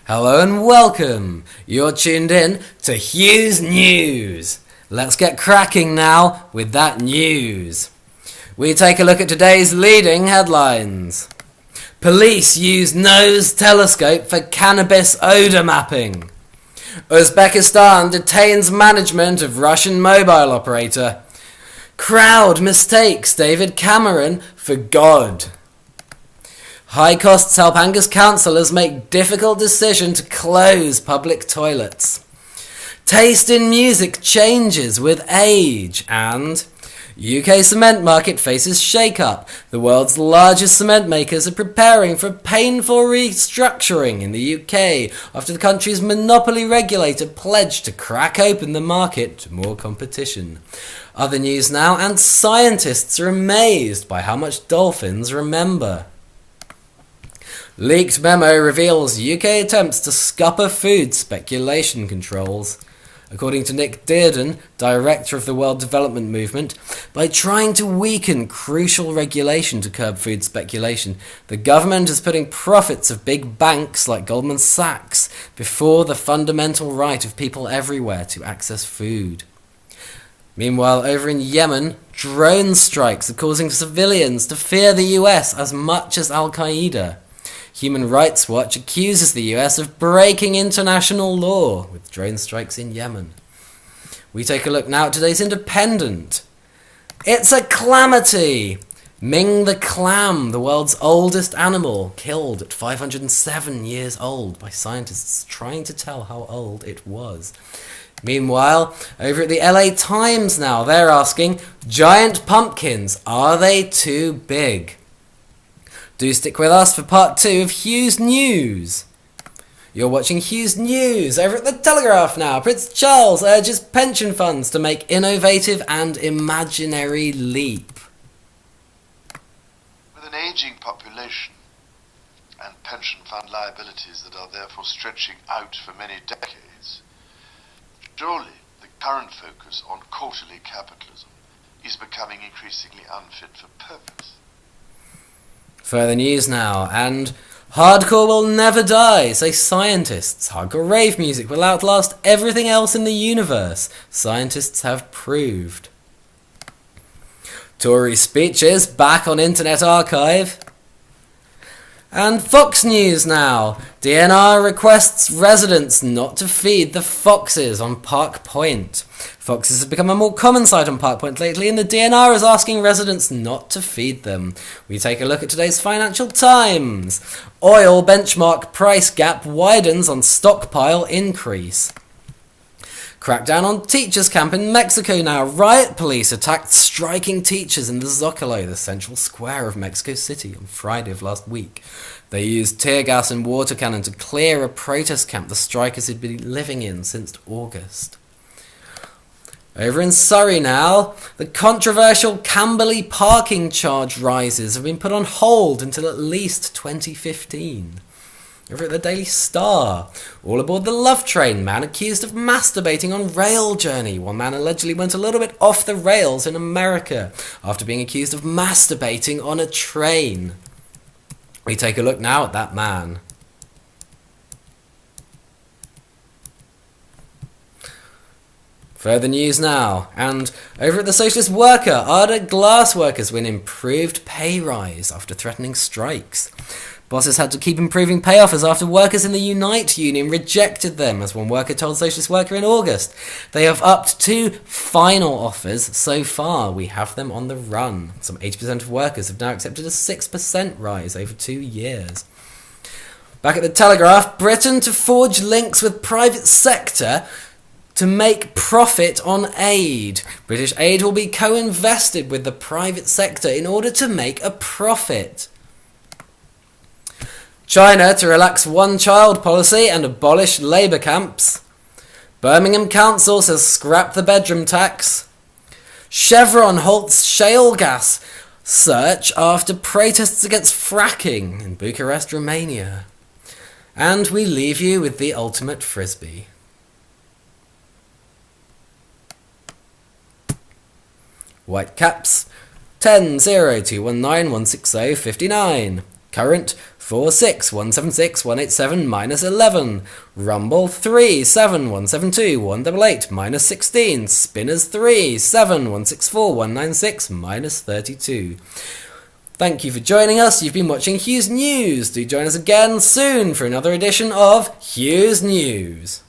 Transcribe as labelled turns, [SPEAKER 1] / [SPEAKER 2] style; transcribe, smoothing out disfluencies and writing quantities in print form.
[SPEAKER 1] Hello and welcome. You're tuned in to Hugh's News. Let's get cracking now with that news. We take a look at today's leading headlines. Police use nose telescope for cannabis odor mapping. Uzbekistan detains management of Russian mobile operator. Crowd mistakes David Cameron for God. High costs help Angus councillors make difficult decision to close public toilets. Taste in music changes with age. And UK cement market faces shake-up. The world's largest cement makers are preparing for painful restructuring in the UK after the country's monopoly regulator pledged to crack open the market to more competition. Other news now, and scientists are amazed by how much dolphins remember. Leaked memo reveals UK attempts to scupper food speculation controls. According to Nick Dearden, director of the World Development Movement, by trying to weaken crucial regulation to curb food speculation, the government is putting profits of big banks like Goldman Sachs before the fundamental right of people everywhere to access food. Meanwhile, over in Yemen, drone strikes are causing civilians to fear the US as much as Al-Qaeda. Human Rights Watch accuses the US of breaking international law with drone strikes in Yemen. We take a look now at today's Independent. It's a calamity! Ming the clam, the world's oldest animal, killed at 507 years old by scientists trying to tell how old it was. Meanwhile, over at the LA Times now, they're asking, giant pumpkins, are they too big? Do stick with us for part 2 of Hugh's News. You're watching Hugh's News over at the Telegraph now. Prince Charles urges pension funds to make innovative and imaginary leap.
[SPEAKER 2] With an ageing population and pension fund liabilities that are therefore stretching out for many decades, surely the current focus on quarterly capitalism is becoming increasingly unfit for purpose.
[SPEAKER 1] Further news now, and hardcore will never die, say scientists. Hardcore rave music will outlast everything else in the universe, scientists have proved. Tory speeches back on Internet Archive. And Fox News now. DNR requests residents not to feed the foxes on Park Point. Foxes have become a more common sight on Park Point lately, and the DNR is asking residents not to feed them. We take a look at today's Financial Times. Oil benchmark price gap widens on stockpile increase. Crackdown on teachers camp in Mexico now. Riot police attacked striking teachers in the Zocalo, the central square of Mexico City, on Friday of last week. They used tear gas and water cannon to clear a protest camp the strikers had been living in since August. Over in Surrey now, the controversial Camberley parking charge rises have been put on hold until at least 2015. Over at the Daily Star, all aboard the Love Train, man accused of masturbating on rail journey. One man allegedly went a little bit off the rails in America after being accused of masturbating on a train. We take a look now at that man. Further news now, and over at the Socialist Worker, Arda glass workers win improved pay rise after threatening strikes. Bosses had to keep improving pay offers after workers in the Unite union rejected them, as one worker told Socialist Worker in August. They have upped 2 final offers so far. We have them on the run. Some 80% of workers have now accepted a 6% rise over 2 years. Back at the Telegraph, Britain to forge links with private sector to make profit on aid. British aid will be co-invested with the private sector in order to make a profit. China to relax one-child policy and abolish labour camps. Birmingham Council says scrap the bedroom tax. Chevron halts shale gas search after protests against fracking in Bucharest, Romania. And we leave you with the ultimate frisbee. White caps 10 0 2 1 9 1 6 0 59. Current 46176 minus 11. Rumble 37172 minus 16. Spinners 37164 minus 32. Thank you for joining us. You've been watching Hugh's News. Do join us again soon for another edition of Hugh's News.